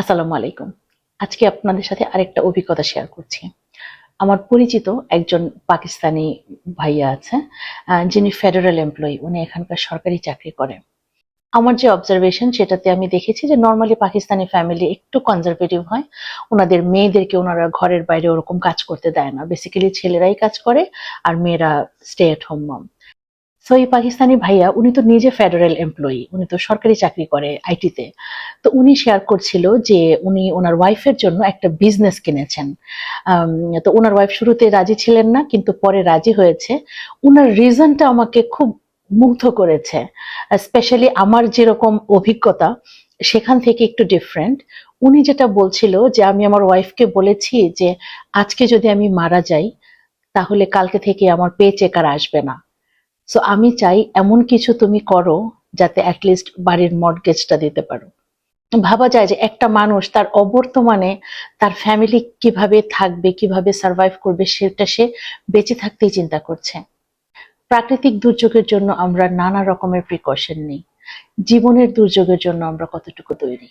আসসালামু আলাইকুম। আজকে আপনাদের সাথে আরেকটা অভিজ্ঞতা শেয়ার করছি। আমার পরিচিত একজন পাকিস্তানি ভাইয়া আছে, যিনি ফেডারেল এমপ্লয়ি। উনি এখানকার সরকারি চাকরি করে। আমার যে অবজারভেশন সেটাতে আমি দেখেছি যে নরমালি পাকিস্তানি ফ্যামিলি একটু কনজারভেটিভ হয়। উনাদের মেয়েদেরকে ওনারা ঘরের বাইরে ওরকম কাজ করতে দেয় না। বেসিক্যালি ছেলেরাই কাজ করে আর মেয়েরা stay at home mom. So এই পাকিস্তানি ভাইয়া উনি তো নিজে ফেডারেল এমপ্লয়ি, উনি তো সরকারি চাকরি করে আইটিতে। তো উনি শেয়ার করছিল যে উনি ওনার ওয়াইফের জন্য একটা বিজনেস কিনেছেন। আম, তো ওনার ওয়াইফ শুরুতে রাজি ছিলেন না, কিন্তু পরে রাজি হয়েছে। উনার রিজনটা আমাকে খুব মুগ্ধ করেছে। স্পেশালি আমার যেরকম অভিজ্ঞতা সেখান থেকে একটু ডিফারেন্ট। উনি যেটা বলছিল যে আমি আমার ওয়াইফকে বলেছি যে আজকে যদি আমি মারা যাই তাহলে কালকে থেকে আমার পে চেক আর আসবে না। সো আমি চাই এমন কিছু তুমি করো যাতে অ্যাটলিস্ট বাড়ির মর্টগেজটা দিতে পারো। ভাবা যায় যে একটা মানুষ তার অবর্তমানে তার ফ্যামিলি কিভাবে থাকবে, কিভাবে সার্ভাইভ করবে, সেটা সে বেঁচে থাকতেই চিন্তা করছে। প্রাকৃতিক দুর্যোগের জন্য আমরা নানা রকমের প্রিকশন নিই, জীবনের দুর্যোগের জন্য আমরা কতটুকু তৈরি?